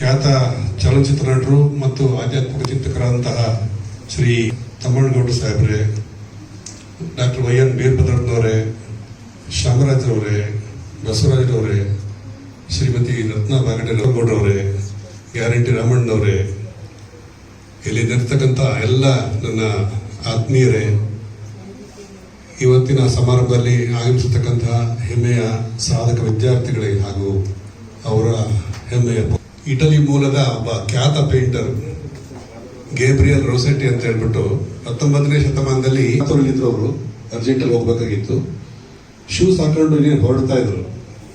ಖ್ಯಾತ ಚಲನಚಿತ್ರ ನಟರು ಮತ್ತು ಆಧ್ಯಾತ್ಮಿಕ ಚಿಂತಕರಾದಂತಹ ಶ್ರೀ ತಮ್ಮಣ್ಣಗೌಡ ಸಾಹೇಬ್ರೆ, ಡಾಕ್ಟರ್ ವೈ.ಎನ್. ವೀರಭದ್ರಪ್ಪನವರೇ, ಶಾಮರಾಜ್ರವರೇ, ಬಸವರಾಜರವರೇ, ಶ್ರೀಮತಿ ರತ್ನ ಬಾಗಡೇಗೌಡರವರೇ, ಗ್ಯಾರಂಟಿ ರಾಮಣ್ಣನವರೇ, ಇಲ್ಲಿ ನಿರ್ತಕ್ಕಂಥ ಎಲ್ಲ ನನ್ನ ಆತ್ಮೀಯರೇ, ಇವತ್ತಿನ ಸಮಾರಂಭದಲ್ಲಿ ಆಗಮಿಸತಕ್ಕಂತಹ ಹೆಮ್ಮೆಯ ಸಾಧಕ ವಿದ್ಯಾರ್ಥಿಗಳೇ ಹಾಗೂ ಅವರ ಹೆಮ್ಮೆಯ ಇಟಲಿ ಮೂಲದ ಒಬ್ಬ ಖ್ಯಾತ ಪೇಂಟರ್ ಗೇಬ್ರಿಯಲ್ ರೋಸೆಟ್ಟಿ ಅಂತ ಹೇಳ್ಬಿಟ್ಟು 19ನೇ ಶತಮಾನದಲ್ಲಿ ಇದ್ರು. ಅವರು ಅರ್ಜೆಂಟಲ್ಲಿ ಹೋಗ್ಬೇಕಾಗಿತ್ತು. ಶೂಸ್ ಹಾಕೊಂಡು ಹೊರಡ್ತಾ ಇದ್ರು.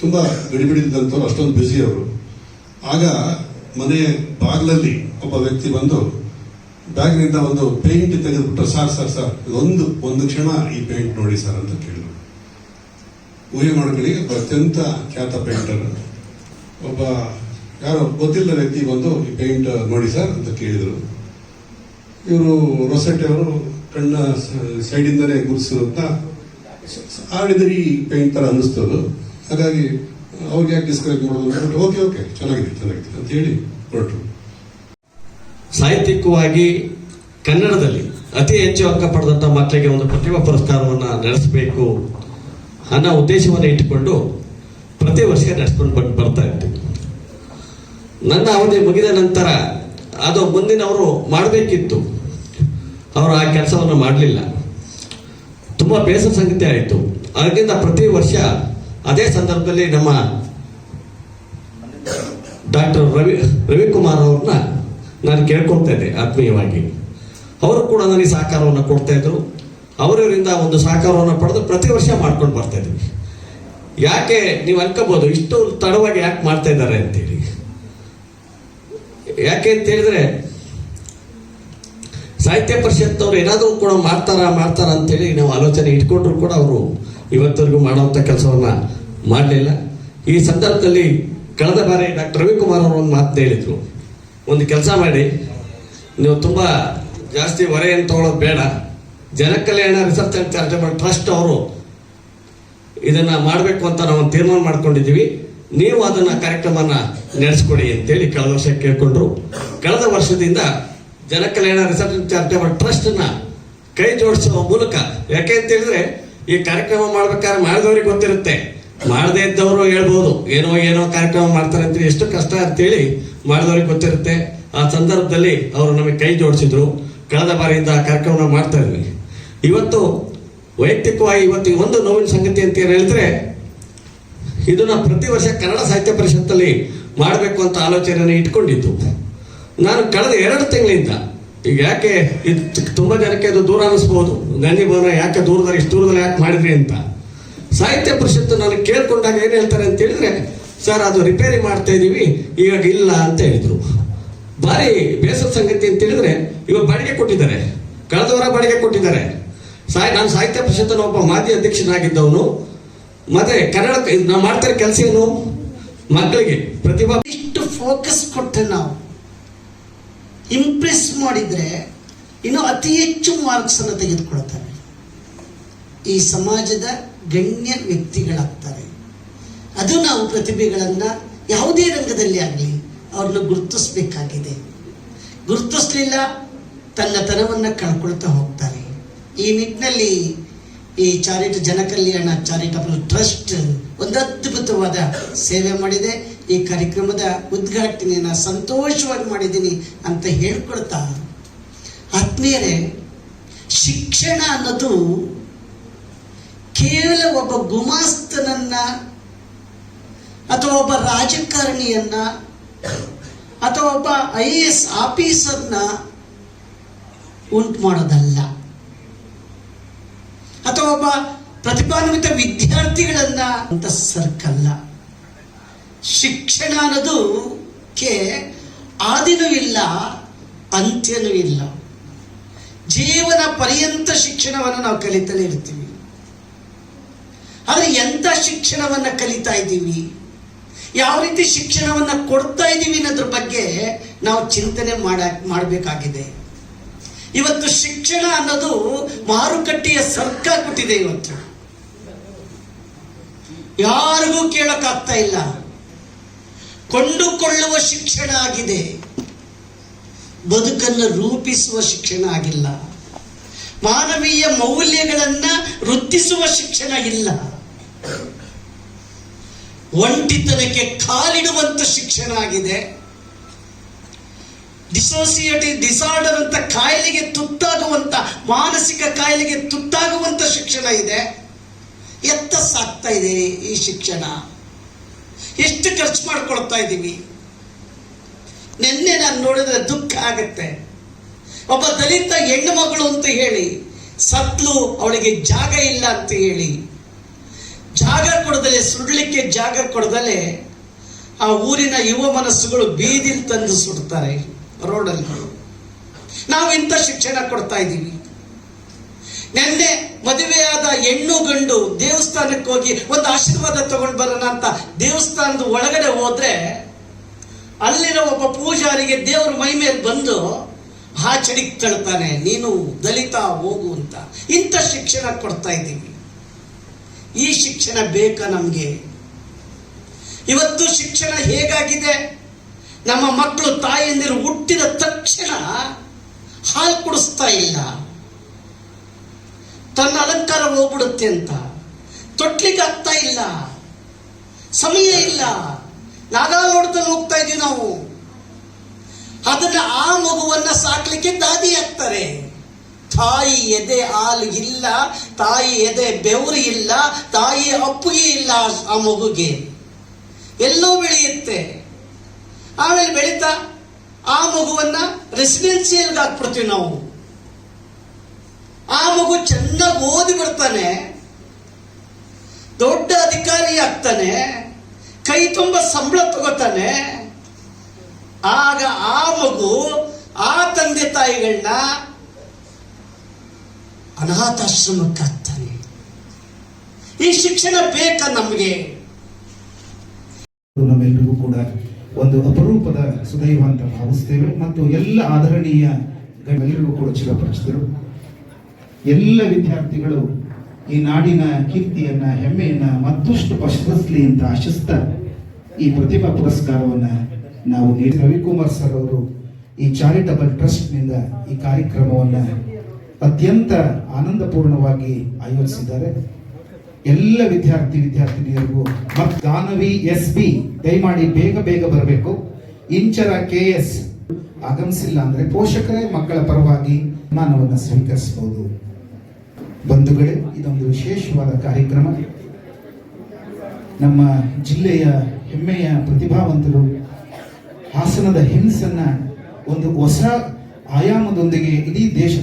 ತುಂಬಾ ಗಡಿಬಿಡಿದಂತವ್ರು, ಅಷ್ಟೊಂದು ಬ್ಯುಸಿ ಅವರು. ಆಗ ಮನೆ ಬಾಗಿಲಲ್ಲಿ ಒಬ್ಬ ವ್ಯಕ್ತಿ ಬಂದು ಬ್ಯಾಗ್ನಿಂದ ಒಂದು ಪೇಂಟ್ ತೆಗೆದುಬಿಟ್ಟು, ಸರ್ ಒಂದು ಕ್ಷಣ ಈ ಪೇಂಟ್ ನೋಡಿ ಸರ್ ಅಂತ ಕೇಳಿದ್ರು. ಊಹೆ ಮಾಡ್ಕೊಳ್ಳಿ, ಒಬ್ಬ ಅತ್ಯಂತ ಖ್ಯಾತ ಪೇಂಟರ್, ಒಬ್ಬ ಯಾರೋ ಗೊತ್ತಿಲ್ಲದ ವ್ಯಕ್ತಿ ಬಂದು ಈ ಪೇಂಟ್ ನೋಡಿ ಸರ್ ಅಂತ ಕೇಳಿದ್ರು. ಇವರು ರೊಸೆಟ್ಟಿ ಅವರು ಕಣ್ಣ ಸೈಡಿಂದಲೇ ಗುರುಸಿರುತ್ತ ಆಡಿದರೆ ಈ ಪೇಂಟ್ ತರ ಅನ್ನಿಸ್ತದು. ಹಾಗಾಗಿ ಅವ್ರಿಗೆ ಯಾಕೆ ಡಿಸ್ಕರೇಜ್ ಮಾಡೋದು, ಓಕೆ ಚೆನ್ನಾಗಿದೆ ಅಂತ ಹೇಳಿ ಹೊರಟರು. ಸಾಹಿತ್ಯಿಕವಾಗಿ ಕನ್ನಡದಲ್ಲಿ ಅತಿ ಹೆಚ್ಚು ಅಂಕ ಪಡೆದಂತ ಮಕ್ಕಳಿಗೆ ಒಂದು ಪ್ರತಿಭಾ ಪುರಸ್ಕಾರವನ್ನು ನಡೆಸಬೇಕು ಅನ್ನೋ ಉದ್ದೇಶವನ್ನು ಇಟ್ಟುಕೊಂಡು ಪ್ರತಿ ವರ್ಷ ನಡೆಸ್ಕೊಂಡು ಬರ್ತಾ ಇರ್ತೀವಿ. ನನ್ನ ಅವಧಿ ಮುಗಿದ ನಂತರ ಅದು ಮುಂದಿನವರು ಮಾಡಬೇಕಿತ್ತು, ಅವರು ಆ ಕೆಲಸವನ್ನು ಮಾಡಲಿಲ್ಲ. ತುಂಬ ಬೇಸರ ಸಂಗತಿ ಆಯಿತು. ಅದರಿಂದ ಪ್ರತಿ ವರ್ಷ ಅದೇ ಸಂದರ್ಭದಲ್ಲಿ ನಮ್ಮ ಡಾಕ್ಟರ್ ರವಿಕುಮಾರ್ ಅವ್ರನ್ನ ನಾನು ಕೇಳ್ಕೊಳ್ತಾ ಇದ್ದೆ ಆತ್ಮೀಯವಾಗಿ. ಅವರು ಕೂಡ ನನಗೆ ಸಹಕಾರವನ್ನು ಕೊಡ್ತಾ ಇದ್ರು. ಅವರಿಂದ ಒಂದು ಸಹಕಾರವನ್ನು ಪಡೆದು ಪ್ರತಿ ವರ್ಷ ಮಾಡ್ಕೊಂಡು ಬರ್ತಾ ಇದ್ವಿ. ಯಾಕೆ ನೀವು ಅನ್ಕೋಬಹುದು ಇಷ್ಟು ತಡವಾಗಿ ಯಾಕೆ ಮಾಡ್ತಾ ಇದ್ದಾರೆ ಅಂತೇಳಿ. ಯಾಕೆ ಅಂತ ಹೇಳಿದ್ರೆ, ಸಾಹಿತ್ಯ ಪರಿಷತ್ನವ್ರು ಏನಾದರೂ ಕೂಡ ಮಾಡ್ತಾರ ಅಂತೇಳಿ ನಾವು ಆಲೋಚನೆ ಇಟ್ಕೊಂಡ್ರು ಕೂಡ ಅವರು ಇವತ್ತರೆಗೂ ಮಾಡುವಂಥ ಕೆಲಸವನ್ನ ಮಾಡಲಿಲ್ಲ. ಈ ಸಂದರ್ಭದಲ್ಲಿ ಕಳೆದ ಬಾರಿ ಡಾಕ್ಟರ್ ರವಿಕುಮಾರ್ ಅವರು ಒಂದು ಮಾತು ಹೇಳಿದ್ರು, ಒಂದು ಕೆಲಸ ಮಾಡಿ, ನೀವು ತುಂಬ ಜಾಸ್ತಿ ಹೊರೆಯನ್ನು ತಗೊಳ್ಳೋದು ಬೇಡ, ಜನಕಲ್ಯಾಣ ರಿಸರ್ಚ್ ಅಂಡ್ ಚಾರಿಟಬಲ್ ಟ್ರಸ್ಟ್ ಅವರು ಇದನ್ನ ಮಾಡಬೇಕು ಅಂತ ನಾವು ತೀರ್ಮಾನ ಮಾಡ್ಕೊಂಡಿದ್ದೀವಿ, ನೀವು ಅದನ್ನ ಕಾರ್ಯಕ್ರಮನ ನಡೆಸ್ಕೊಡಿ ಅಂತೇಳಿ ಕಳೆದ ವರ್ಷ ಕೇಳ್ಕೊಂಡ್ರು. ಕಳೆದ ವರ್ಷದಿಂದ ಜನಕಲ್ಯಾಣ ರಿಸರ್ಚ್ ಅಂಡ್ ಚಾರಿಟಬಲ್ ಟ್ರಸ್ಟ್ ನ ಕೈ ಜೋಡಿಸುವ ಮೂಲಕ, ಯಾಕೆ ಅಂತ ಹೇಳಿದ್ರೆ ಈ ಕಾರ್ಯಕ್ರಮ ಮಾಡ್ಬೇಕಾದ್ರೆ ಮಾಡಿದವ್ರಿಗೆ ಗೊತ್ತಿರುತ್ತೆ, ಮಾಡದೇ ಇದ್ದವರು ಹೇಳ್ಬೋದು ಏನೋ ಕಾರ್ಯಕ್ರಮ ಮಾಡ್ತಾರೆ ಅಂತ, ಎಷ್ಟು ಕಷ್ಟ ಅಂತೇಳಿ ಮಾಡಿದವ್ರಿಗೆ ಗೊತ್ತಿರುತ್ತೆ. ಆ ಸಂದರ್ಭದಲ್ಲಿ ಅವರು ನಮಗೆ ಕೈ ಜೋಡಿಸಿದ್ರು. ಕಳೆದ ಬಾರಿಯಿಂದ ಆ ಕಾರ್ಯಕ್ರಮ ಮಾಡ್ತಾ ಇದ್ವಿ. ಇವತ್ತು ವೈಯಕ್ತಿಕವಾಗಿ ಇವತ್ತಿಗೆ ಒಂದು ನೋವಿನ ಸಂಗತಿ ಅಂತ ಏನು ಹೇಳಿದ್ರೆ, ಇದನ್ನ ಪ್ರತಿ ವರ್ಷ ಕನ್ನಡ ಸಾಹಿತ್ಯ ಪರಿಷತ್ತಲ್ಲಿ ಮಾಡಬೇಕು ಅಂತ ಆಲೋಚನೆಯನ್ನು ಇಟ್ಕೊಂಡಿದ್ದು ನಾನು ಕಳೆದ 2 ತಿಂಗಳಿಂದ. ಈಗ ಯಾಕೆ ಇದು ತುಂಬಾ ಜನಕ್ಕೆ ಅದು ದೂರ ಅನಿಸ್ಬೋದು, ಗಾಂಧಿ ಭವನ ಯಾಕೆ ಇಷ್ಟು ದೂರದಲ್ಲಿ ಯಾಕೆ ಮಾಡಿದ್ರಿ ಅಂತ. ಸಾಹಿತ್ಯ ಪರಿಷತ್ತು ನಾನು ಕೇಳ್ಕೊಂಡಾಗ ಏನು ಹೇಳ್ತಾರೆ ಅಂತ ಹೇಳಿದ್ರೆ, ಸರ್ ಅದು ರಿಪೇರಿ ಮಾಡ್ತಾ ಇದೀವಿ ಈಗ ಇಲ್ಲ ಅಂತ ಹೇಳಿದ್ರು. ಭಾರಿ ಬೇಸರ ಸಂಗತಿ ಅಂತ ಹೇಳಿದ್ರೆ, ಇವಾಗ ಬಾಡಿಗೆ ಕೊಟ್ಟಿದ್ದಾರೆ, ಕಳೆದ ವಾರ ಬಾಡಿಗೆ ಕೊಟ್ಟಿದ್ದಾರೆ. ನಾನು ಸಾಹಿತ್ಯ ಪರಿಷತ್ತಿನ ಒಬ್ಬ ಮಾಜಿ ಅಧ್ಯಕ್ಷನಾಗಿದ್ದವನು. ಮತ್ತೆ ಕನ್ನಡ ನಾವು ಮಾಡ್ತಾರೆ ಕೆಲಸ ಏನು, ಮಕ್ಕಳಿಗೆ ಪ್ರತಿಭಾ ಇಷ್ಟು ಫೋಕಸ್ ಕೊಟ್ಟರೆ ನಾವು ಇಂಪ್ರೆಸ್ ಮಾಡಿದ್ರೆ ಇನ್ನು ಅತಿ ಹೆಚ್ಚು ಮಾರ್ಕ್ಸ್ ಅನ್ನು ತೆಗೆದುಕೊಳ್ತಾರೆ, ಈ ಸಮಾಜದ ಗಣ್ಯ ವ್ಯಕ್ತಿಗಳಾಗ್ತಾರೆ. ಅದು ನಾವು ಪ್ರತಿಭೆಗಳನ್ನ ಯಾವುದೇ ರಂಗದಲ್ಲಿ ಆಗಲಿ ಅವ್ರನ್ನ ಗುರುತಿಸ್ಬೇಕಾಗಿದೆ. ಗುರುತಿಸ್ಲಿಲ್ಲ ತನ್ನ ತನವನ್ನು ಕಳ್ಕೊಳ್ತಾ ಹೋಗ್ತಾರೆ. ಈ ನಿಟ್ಟಿನಲ್ಲಿ ಈ ಜನಕಲ್ಯಾಣ ಚಾರಿಟಬಲ್ ಟ್ರಸ್ಟ್ ಒಂದು ಅದ್ಭುತವಾದ ಸೇವೆ ಮಾಡಿದೆ. ಈ ಕಾರ್ಯಕ್ರಮದ ಉದ್ಘಾಟನೆಯನ್ನು ಸಂತೋಷವಾಗಿ ಮಾಡಿದ್ದೀನಿ ಅಂತ ಹೇಳ್ಕೊಳ್ತಾ, ಆತ್ಮೀಯರೇ, ಶಿಕ್ಷಣ ಅನ್ನೋದು ಕೇವಲ ಒಬ್ಬ ಗುಮಾಸ್ತನನ್ನ ಅಥವಾ ಒಬ್ಬ ರಾಜಕಾರಣಿಯನ್ನ ಅಥವಾ ಒಬ್ಬ IAS ಆಫೀಸರ್ನ ಉಂಟು ಮಾಡೋದಲ್ಲ, ಅಥವಾ ಒಬ್ಬ ಪ್ರತಿಭಾನ್ವಿತ ವಿದ್ಯಾರ್ಥಿಗಳನ್ನ ಅಂತ ಸರ್ಕಲ್ಲ. ಶಿಕ್ಷಣ ಅನ್ನೋದಕ್ಕೆ ಆದಿನೂ ಇಲ್ಲ, ಅಂತ್ಯನೂ ಇಲ್ಲ. ಜೀವನ ಪರ್ಯಂತ ಶಿಕ್ಷಣವನ್ನು ನಾವು ಕಲಿತಲೇ ಇರ್ತೀವಿ. ಆದರೆ ಎಂಥ ಶಿಕ್ಷಣವನ್ನ ಕಲಿತಾ ಇದ್ದೀವಿ, ಯಾವ ರೀತಿ ಶಿಕ್ಷಣವನ್ನ ಕೊಡ್ತಾ ಇದ್ದೀವಿ ಅನ್ನೋದ್ರ ಬಗ್ಗೆ ನಾವು ಚಿಂತನೆ ಮಾಡಬೇಕಾಗಿದೆ. ಇವತ್ತು ಶಿಕ್ಷಣ ಅನ್ನೋದು ಮಾರುಕಟ್ಟೆಯ ಸರ್ಕಾಗ್ಬಿಟ್ಟಿದೆ. ಇವತ್ತು ಯಾರಿಗೂ ಕೇಳಕ್ಕಾಗ್ತಾ ಇಲ್ಲ. ಕೊಂಡುಕೊಳ್ಳುವ ಶಿಕ್ಷಣ ಆಗಿದೆ, ಬದುಕನ್ನು ರೂಪಿಸುವ ಶಿಕ್ಷಣ ಆಗಿಲ್ಲ. ಮಾನವೀಯ ಮೌಲ್ಯಗಳನ್ನು ವೃದ್ಧಿಸುವ ಶಿಕ್ಷಣ ಇಲ್ಲ. ಒಂಟಿತನಕ್ಕೆ ಕಾಲಿಡುವಂತ ಶಿಕ್ಷಣ ಆಗಿದೆ. ಡಿಸೋಸಿಯೇಟಿವ್ ಡಿಸಾರ್ಡರ್ ಅಂತ ಕಾಯಿಲೆಗೆ ತುತ್ತಾಗುವಂತ, ಮಾನಸಿಕ ಕಾಯಿಲೆಗೆ ತುತ್ತಾಗುವಂತ ಶಿಕ್ಷಣ ಇದೆ. ಎತ್ತ ಸಾಕ್ತಾ ಇದೆ ಈ ಶಿಕ್ಷಣ? ಎಷ್ಟು ಖರ್ಚು ಮಾಡ್ಕೊಳ್ತಾ ಇದ್ದೀವಿ? ನಿನ್ನೆ ನಾನು ನೋಡಿದ್ರೆ ದುಃಖ ಆಗತ್ತೆ. ಒಬ್ಬ ದಲಿತ ಹೆಣ್ಣು ಮಗಳು ಅಂತ ಹೇಳಿ ಸತ್ಲು, ಅವಳಿಗೆ ಜಾಗ ಇಲ್ಲ ಅಂತ ಹೇಳಿ, ಜಾಗ ಕೊಡದಲೆ, ಸುಡಲಿಕ್ಕೆ ಜಾಗ ಕೊಡದಲೆ ಆ ಊರಿನ ಯುವ ಮನಸ್ಸುಗಳು ಬೀದಿಲ್ ತಂದು ಸುಡ್ತಾರೆ ರೋಡಲ್ಲಿ. ನಾವು ಇಂಥ ಶಿಕ್ಷಣ ಕೊಡ್ತಾ ಇದ್ದೀವಿ. ನೆನ್ನೆ ಮದುವೆಯಾದ ಹೆಣ್ಣು ಗಂಡು ದೇವಸ್ಥಾನಕ್ಕೆ ಹೋಗಿ ಒಂದು ಆಶೀರ್ವಾದ ತಗೊಂಡು ಬರೋಣ ಅಂತ ದೇವಸ್ಥಾನದ ಒಳಗಡೆ ಹೋದ್ರೆ ಅಲ್ಲಿರೋ ಒಬ್ಬ ಪೂಜಾರಿಗೆ ದೇವ್ರ ಮೈ ಮೇಲೆ ಬಂದು ಹಾಚಡಿಗೆ ತಳ್ತಾನೆ, ನೀನು ದಲಿತ ಹೋಗು ಅಂತ. ಇಂಥ ಶಿಕ್ಷಣ ಕೊಡ್ತಾ ಇದ್ದೀವಿ. ಈ ಶಿಕ್ಷಣ ಬೇಕಾ ನಮಗೆ? ಇವತ್ತು ಶಿಕ್ಷಣ ಹೇಗಾಗಿದೆ, ನಮ್ಮ ಮಕ್ಕಳು ತಾಯಿಯಂದಿರು ಹುಟ್ಟಿದ ತಕ್ಷಣ ಹಾಲು ಕುಡಿಸ್ತಾ ಇಲ್ಲ, ತನ್ನ ಅಲಂಕಾರ ಹೋಗ್ಬಿಡುತ್ತೆ ಅಂತ. ತೊಟ್ಲಿಗೆ ಆಗ್ತಾ ಇಲ್ಲ, ಸಮಯ ಇಲ್ಲ. ನಾಗಾಲೋಟದಲ್ಲಿ ಹೋಗ್ತಾ ಇದೀವಿ ನಾವು. ಅದನ್ನ ಆ ಮಗುವನ್ನ ಸಾಕ್ಲಿಕ್ಕೆ ದಾದಿ ಹಾಕ್ತಾರೆ. ತಾಯಿ ಎದೆ ಹಾಲು ಇಲ್ಲ, ತಾಯಿ ಎದೆ ಬೆವರು ಇಲ್ಲ, ತಾಯಿ ಅಪ್ಪುಗೆ ಇಲ್ಲ ಆ ಮಗುಗೆ. ಎಲ್ಲೋ ಬೆಳೆಯುತ್ತೆ. ಆಮೇಲೆ ಬೆಳೀತಾ ಆ ಮಗುವನ್ನ ರೆಸಿಡೆನ್ಸಿಯಲ್ಗೆ ಹಾಕ್ಬಿಡ್ತೀವಿ ನಾವು. ಆ ಮಗು ಚೆನ್ನಾಗಿ ಓದಿ ಬರ್ತಾನೆ, ದೊಡ್ಡ ಅಧಿಕಾರಿ ಆಗ್ತಾನೆ, ಕೈ ತುಂಬ ಸಂಬಳ ತಗೋತಾನೆ. ಆಗ ಆ ಮಗು ಆ ತಂದೆ ತಾಯಿಗಳನ್ನ ಅನಾಥಾಶ್ರಮಕ್ಕೆ ಹಾಕ್ತಾನೆ. ಈ ಶಿಕ್ಷಣ ಬೇಕಾ ನಮಗೆ? ನಮ್ಮೆಲ್ಲರಿಗೂ ಕೂಡ ಒಂದು ಅಪರೂಪದ ಸುದೈವ ಅಂತ ಭಾವಿಸ್ತೇವೆ. ಮತ್ತು ಎಲ್ಲ ಆದರಣೀಯ ಎಲ್ಲರಿಗೂ ಕೂಡ ಚಿರಪರಿಚಿತರು. ಎಲ್ಲ ವಿದ್ಯಾರ್ಥಿಗಳು ಈ ನಾಡಿನ ಕೀರ್ತಿಯನ್ನ, ಹೆಮ್ಮೆಯನ್ನ ಮತ್ತಷ್ಟು ಪಸರಿಸಲಿ ಅಂತ ಆಶಿಸ್ತಾ ಈ ಪ್ರತಿಭಾ ಪುರಸ್ಕಾರವನ್ನ ನಾವು ನೀಡಿ ರವಿಕುಮಾರ್ ಸರ್ ಅವರು ಈ ಚಾರಿಟಬಲ್ ಟ್ರಸ್ಟ್ ನಿಂದ ಈ ಕಾರ್ಯಕ್ರಮವನ್ನ ಅತ್ಯಂತ ಆನಂದಪೂರ್ಣವಾಗಿ ಆಯೋಜಿಸಿದ್ದಾರೆ. ಎಲ್ಲ ವಿದ್ಯಾರ್ಥಿನಿಯರಿಗೂ ಮತ್ತು ದಾನವಿ SB ದಯಮಾಡಿ ಬೇಗ ಬೇಗ ಬರಬೇಕು. ಇಂಚರ KS ಆಗಮಿಸಿಲ್ಲ ಅಂದ್ರೆ ಪೋಷಕರೇ ಮಕ್ಕಳ ಪರವಾಗಿ ಮಾನವನ್ನ ಸ್ವೀಕರಿಸಬಹುದು. ಬಂಧುಗಳೇ, ಇದೊಂದು ವಿಶೇಷವಾದ ಕಾರ್ಯಕ್ರಮ. ನಮ್ಮ ಜಿಲ್ಲೆಯ ಹೆಮ್ಮೆಯ ಪ್ರತಿಭಾವಂತರು ಹಾಸನದ ಹಿಮ್ಸನ್ನ ಒಂದು ಹೊಸ ಆಯಾಮದೊಂದಿಗೆ ಇಡೀ ದೇಶ